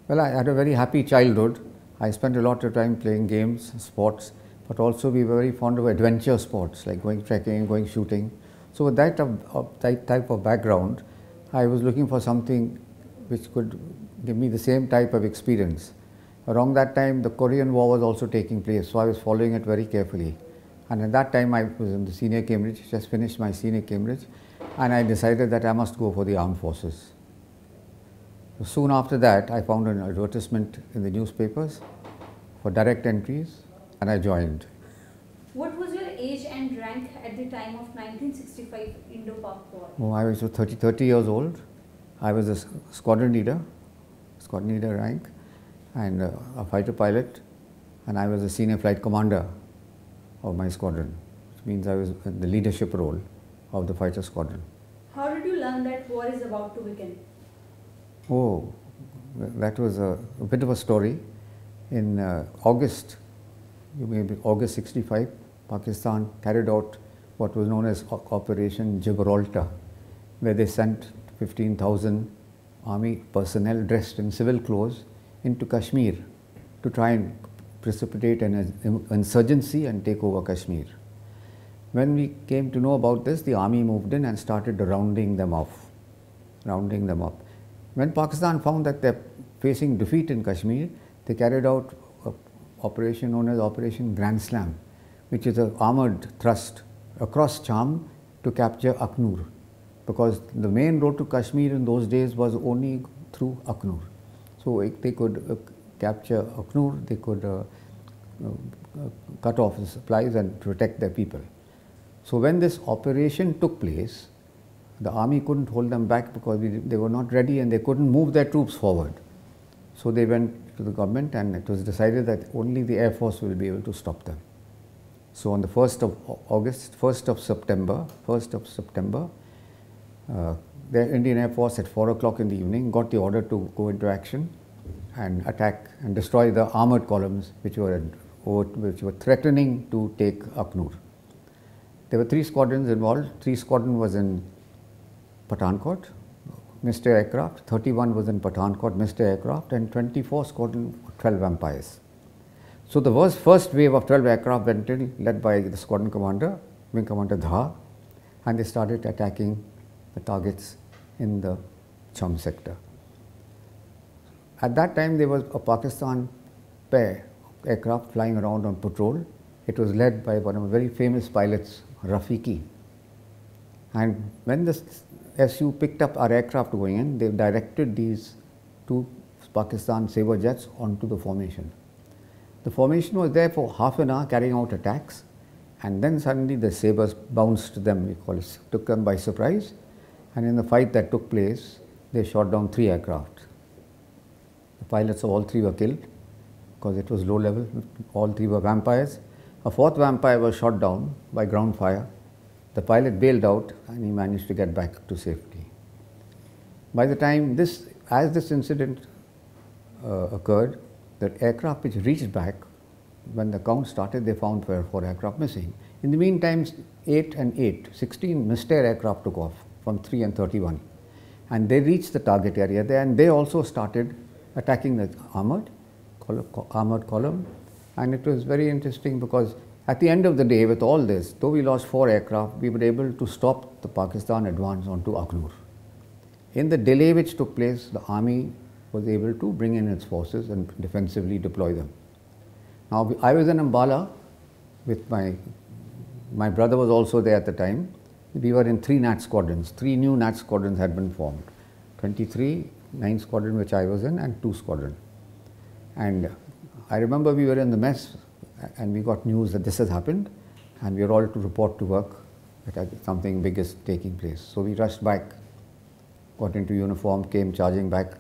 Well, I had a very happy childhood. I spent a lot of time playing games, sports, but also we were very fond of adventure sports like going trekking, going shooting. So with that type of background, I was looking for something which could give me the same type of experience. Around that time, the Korean War was also taking place, so I was following it very carefully. And at that time, I was in the senior Cambridge, just finished my senior Cambridge, and I decided that I must go for the armed forces. So soon after that, I found an advertisement in the newspapers for direct entries, and I joined. What was your age and rank at the time of 1965 Indo-Pak War? Oh, I was 30 years old. I was a squadron leader rank, and a fighter pilot, and I was a senior flight commander of my squadron, which means I was in the leadership role of the fighter squadron. How did you learn that war is about to begin? Oh, that was a bit of a story. In August 65, Pakistan carried out what was known as Operation Gibraltar, where they sent 15,000 army personnel dressed in civil clothes into Kashmir to try and precipitate an insurgency and take over Kashmir. When we came to know about this, the army moved in and started rounding them up. When Pakistan found that they're facing defeat in Kashmir, they carried out an operation known as Operation Grand Slam, which is an armoured thrust across Cham to capture Aknur, because the main road to Kashmir in those days was only through Aknur. So they could capture Aknur, they could cut off the supplies and protect their people. So when this operation took place, the army couldn't hold them back because they were not ready and they couldn't move their troops forward. So they went to the government and it was decided that only the Air Force will be able to stop them. So on the 1st of August, 1st of September, the Indian Air Force at 4 o'clock in the evening got the order to go into action and attack and destroy the armoured columns which were threatening to take Aknur. There were 3 squadrons involved. 3 squadron was in Pathankot, Mystere aircraft, 31 was in Pathankot, Mystere aircraft, and 24 squadron, 12 vampires. So the first wave of 12 aircraft went in, led by the squadron commander, Wing Commander Dha, and they started attacking the targets in the Cham sector. At that time, there was a Pakistan pair aircraft flying around on patrol. It was led by one of the very famous pilots, Rafiqi. And when the SU picked up our aircraft going in, they directed these 2 Pakistan Sabre jets onto the formation. The formation was there for half an hour carrying out attacks, and then suddenly the Sabres bounced them, we call it, took them by surprise, and in the fight that took place, they shot down 3 aircraft. The pilots of all 3 were killed because it was low level, all 3 were vampires. A 4th vampire was shot down by ground fire. The pilot bailed out and he managed to get back to safety. By the time as this incident occurred, the aircraft which reached back, when the count started, they found 4 aircraft missing. In the meantime, 16 Mystere aircraft took off from 3 and 31. And they reached the target area there, and they also started attacking the armoured column. And it was very interesting because at the end of the day, with all this, though we lost 4 aircraft, we were able to stop the Pakistan advance onto Aknur. In the delay which took place, the army was able to bring in its forces and defensively deploy them. Now, I was in Ambala with my brother was also there at the time. We were in 3 Gnat squadrons. 3 new Gnat squadrons had been formed. 23, 9 squadron which I was in, and 2 squadron. And I remember we were in the mess and we got news that this has happened and we were all to report to work that something big is taking place. So we rushed back, got into uniform, came charging back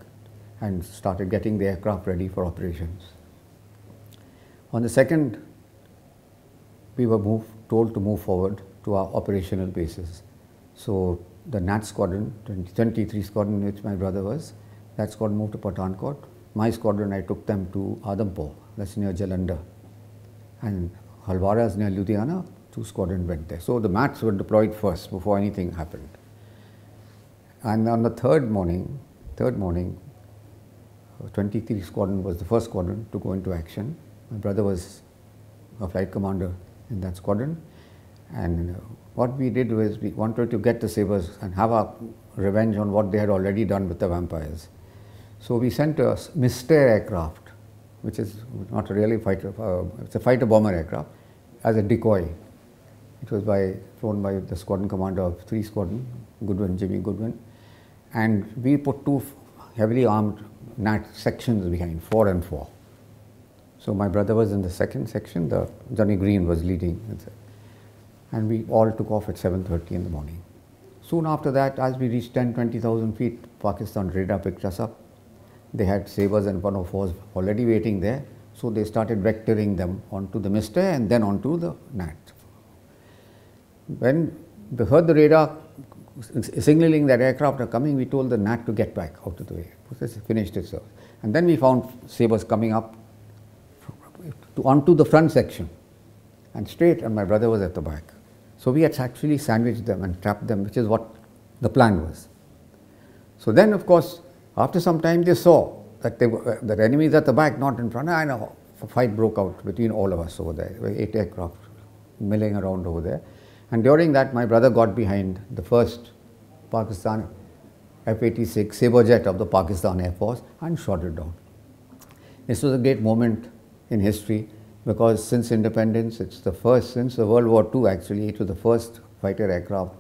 and started getting the aircraft ready for operations. On the 2nd, we were told to move forward to our operational bases. So the Gnat squadron, 23 squadron which my brother was, that squadron moved to Pathankot. My squadron, I took them to Adampur, that's near Jalandhar. And Halwara is near Ludhiana, 2 squadron went there. So the mats were deployed first before anything happened. And on the third morning, 23 Squadron was the first squadron to go into action. My brother was a flight commander in that squadron, and what we did was we wanted to get the Sabres and have a revenge on what they had already done with the vampires. So we sent a Mystere aircraft, which is not a really fighter, it's a fighter bomber aircraft, as a decoy. It was flown by the squadron commander of 3 Squadron, Jimmy Goodwin, and we put 2 heavily armed Gnat sections behind, 4 and 4. So my brother was in the second section, Johnny Green was leading, and we all took off at 7:30 in the morning. Soon after that, as we reached 10-20,000 feet, Pakistan radar picked us up. They had Sabres and 104s already waiting there, so they started vectoring them onto the Mystere and then onto the Gnat. When they heard the radar signaling that aircraft are coming, we told the Gnat to get back out of the way. It finished its service. And then we found Sabres coming up onto the front section and straight, and my brother was at the back. So we had actually sandwiched them and trapped them, which is what the plan was. So then, of course, after some time they saw that the enemy is at the back, not in front, and a fight broke out between all of us over there. There were 8 aircraft milling around over there. And during that, my brother got behind the first Pakistan F-86 Sabre jet of the Pakistan Air Force and shot it down. This was a great moment in history, because since independence, it's the first, since the World War II actually, it was the first fighter aircraft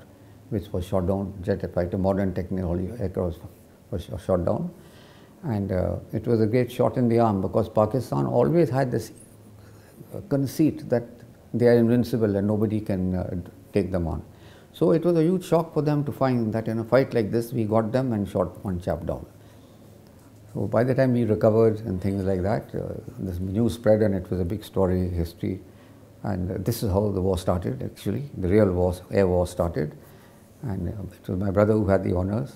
which was shot down, jet fighter, modern technology aircraft was shot down. And it was a great shot in the arm, because Pakistan always had this conceit that they are invincible and nobody can take them on. So it was a huge shock for them to find that in a fight like this, we got them and shot one chap down. So by the time we recovered and things like that, this news spread and it was a big story, history. And this is how the war started actually, the real war, air war started. And it was my brother who had the honors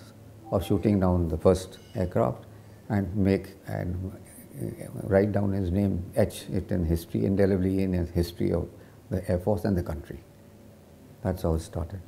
of shooting down the first aircraft and write down his name, etch it in history, indelibly in his history of the Air Force and the country. That's how it started.